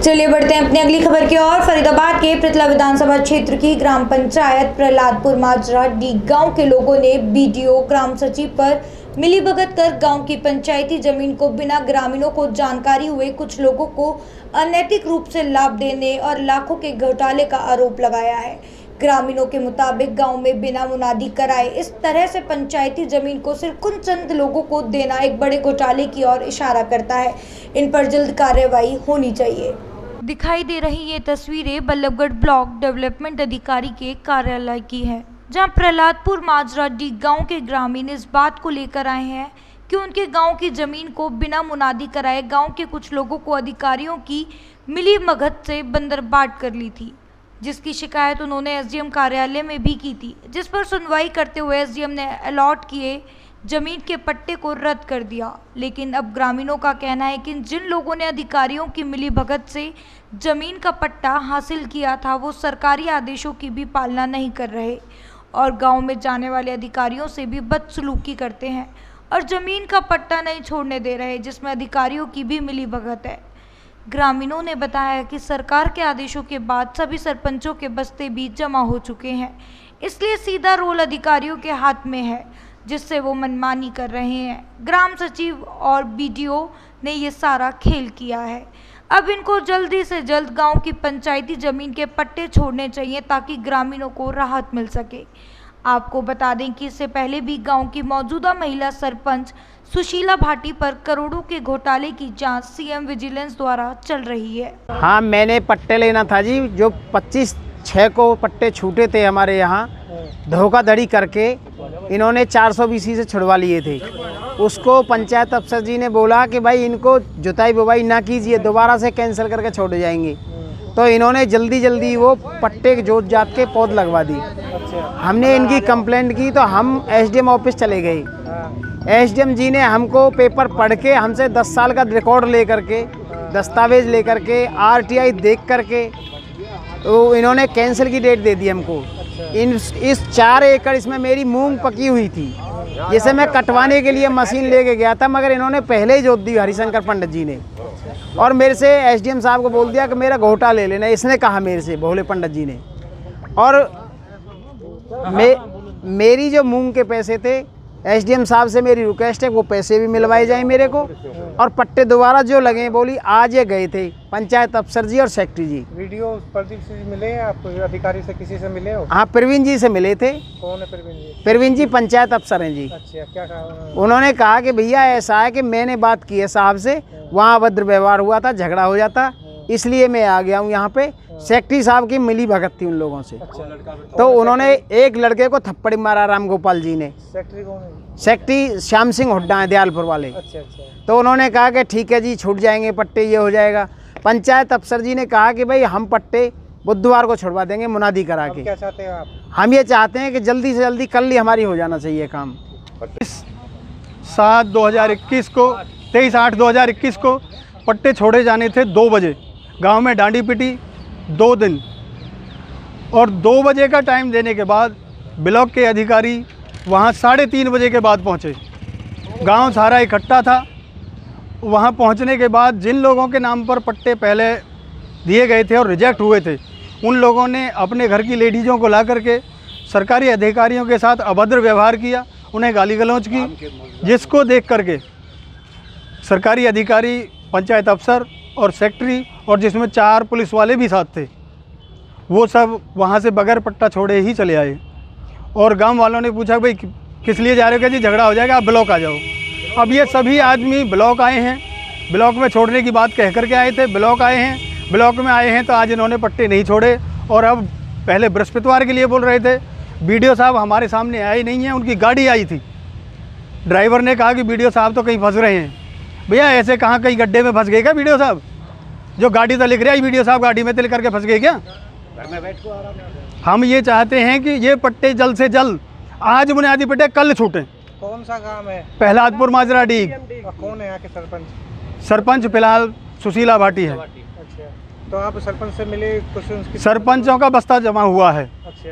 चलिए बढ़ते हैं अपनी अगली खबर की ओर। फरीदाबाद के पृथला विधानसभा क्षेत्र की ग्राम पंचायत प्रहलादपुर माजरा डी गांव के लोगों ने बीडीओ ग्राम सचिव पर मिलीभगत कर गांव की पंचायती जमीन को बिना ग्रामीणों को जानकारी हुए कुछ लोगों को अनैतिक रूप से लाभ देने और लाखों के घोटाले का आरोप लगाया है। ग्रामीणों के मुताबिक गांव में बिना मुनादी कराए इस तरह से पंचायती जमीन को सिर्फ कुछ चंद लोगों को देना एक बड़े घोटाले की ओर इशारा करता है। इन पर जल्द कार्रवाई होनी चाहिए। दिखाई दे रही ये तस्वीरें बल्लभगढ़ ब्लॉक डेवलपमेंट अधिकारी के कार्यालय की है, जहां प्रहलादपुर माजरा डी गांव के ग्रामीण इस बात को लेकर आए हैं कि उनके गांव की जमीन को बिना मुनादी कराए गांव के कुछ लोगों को अधिकारियों की मिलीभगत से बंदरबाट कर ली थी, जिसकी शिकायत उन्होंने एसडीएम कार्यालय में भी की थी, जिस पर सुनवाई करते हुए एसडीएम ने अलॉट किए जमीन के पट्टे को रद्द कर दिया। लेकिन अब ग्रामीणों का कहना है कि जिन लोगों ने अधिकारियों की मिलीभगत से जमीन का पट्टा हासिल किया था वो सरकारी आदेशों की भी पालना नहीं कर रहे और गांव में जाने वाले अधिकारियों से भी बदसलूकी करते हैं और जमीन का पट्टा नहीं छोड़ने दे रहे, जिसमें अधिकारियों की भी मिलीभगत है। ग्रामीणों ने बताया कि सरकार के आदेशों के बाद सभी सरपंचों के बस्ते भी जमा हो चुके हैं, इसलिए सीधा रोल अधिकारियों के हाथ में है, जिससे वो मनमानी कर रहे हैं। ग्राम सचिव और बीडीओ ने ये सारा खेल किया है। अब इनको जल्दी से जल्द गांव की पंचायती जमीन के पट्टे छोड़ने चाहिए ताकि ग्रामीणों को राहत मिल सके। आपको बता दें कि इससे पहले भी गांव की मौजूदा महिला सरपंच सुशीला भाटी पर करोड़ों के घोटाले की जांच सीएम विजिलेंस द्वारा चल रही है। हाँ, मैंने पट्टे लेना था जी, जो 25/6 को पट्टे छूटे थे हमारे यहाँ, धोखाधड़ी करके इन्होंने 420 से छुड़वा लिए थे। उसको पंचायत अफसर जी ने बोला कि भाई इनको जुताई बुवाई ना कीजिए, दोबारा से कैंसिल करके छोड़ जाएंगे। तो इन्होंने जल्दी वो पट्टे जोत जात के पौध लगवा दी। हमने इनकी कंप्लेंट की तो हम एसडीएम ऑफिस चले गए। एसडीएम जी ने हमको पेपर पढ़ के हमसे 10 साल का रिकॉर्ड ले करके, दस्तावेज ले करके, आरटीआई देख करके तो इन्होंने कैंसिल की डेट दे दी हमको। इस 4 एकड़ इसमें मेरी मूंग पकी हुई थी, जिसे मैं कटवाने के लिए मशीन लेके गया था, मगर इन्होंने पहले ही जोत दी हरिशंकर पंडित जी ने। और मेरे से एसडीएम साहब को बोल दिया कि मेरा घोटा ले लेना, इसने कहा मेरे से, भोले पंडित जी ने। और मेरी जो मूंग के पैसे थे, एसडीएम साहब से मेरी रिक्वेस्ट है वो पैसे भी मिलवाए जाएं मेरे को, और पट्टे दोबारा जो लगे बोली आज ये गए थे पंचायत अफसर जी और सेक्रेटरी जी। वीडियो प्रदीप से मिले हैं आप, अधिकारी से किसी से मिले हो? हाँ, प्रवीण जी से मिले थे। कौन है प्रवीण जी? प्रवीण जी पंचायत अफसर हैं जी। अच्छा, क्या कहा उन्होंने? कहा कि भैया ऐसा है कि मैंने बात की है साहब से, वहाँ अभद्र व्यवहार हुआ था, झगड़ा हो जाता, इसलिए मैं आ गया हूँ यहाँ पे। सेक्रेटरी साहब की मिली भगत थी उन लोगों से। तो उन्होंने एक लड़के को थप्पड़ मारा, राम गोपाल जी ने। सेक्रेटरी कौन है? सेक्रेटरी श्याम सिंह हुड्डा है, दयालपुर वाले। अच्छा। तो उन्होंने कहा कि ठीक है जी, छूट जाएंगे पट्टे, ये हो जाएगा। पंचायत अफसर जी ने कहा कि भाई हम पट्टे बुधवार को छुड़वा देंगे मुनादी करा के। क्या चाहते हैं आप? हम ये चाहते हैं कि जल्दी से जल्दी कल ही हमारी हो जाना चाहिए काम। 23/7/2021 को 23/8/2021 को पट्टे छोड़े जाने थे 2 बजे। गांव में डांडी पिटी 2 दिन, और 2 बजे का टाइम देने के बाद ब्लॉक के अधिकारी वहां 3:30 बजे के बाद पहुंचे। गांव सारा इकट्ठा था। वहां पहुंचने के बाद जिन लोगों के नाम पर पट्टे पहले दिए गए थे और रिजेक्ट हुए थे, उन लोगों ने अपने घर की लेडीज़ों को ला करके सरकारी अधिकारियों के साथ अभद्र व्यवहार किया, उन्हें गाली गलौज की, जिसको देख करके सरकारी अधिकारी, पंचायत अफसर और सेक्रेटरी, और जिसमें 4 पुलिस वाले भी साथ थे, वो सब वहाँ से बगैर पट्टा छोड़े ही चले आए। और गांव वालों ने पूछा भाई किस लिए जा रहे हो? क्या जी झगड़ा हो जाएगा, आप ब्लॉक आ जाओ। अब ये सभी आदमी ब्लॉक आए हैं, ब्लॉक में छोड़ने की बात कह करके आए थे, ब्लॉक आए हैं, ब्लॉक में आए हैं तो आज इन्होंने पट्टे नहीं छोड़े। और अब पहले बृहस्पतिवार के लिए बोल रहे थे। बीडीओ साहब हमारे सामने आए नहीं हैं, उनकी गाड़ी आई थी। ड्राइवर ने कहा कि बीडीओ साहब तो कहीं फंस रहे हैं। भैया ऐसे कहाँ कहीं गड्ढे में फंस गए क्या बीडीओ साहब? जो गाड़ी तो लिख रहा है बीडीओ साहब गाड़ी में तिल करके फंस गए क्या? हम ये चाहते हैं कि ये पट्टे जल्द से जल्द, आज बुनियादी पट्टे कल छूटें। कौन सा काम है? प्रहलादपुर माजरा डी। कौन है यहाँ के सरपंच? सरपंच फिलहाल सुशीला भाटी है। अच्छा, तो आप सरपंच से मिले? कुछ सरपंचों का बस्ता जमा हुआ है। अच्छा।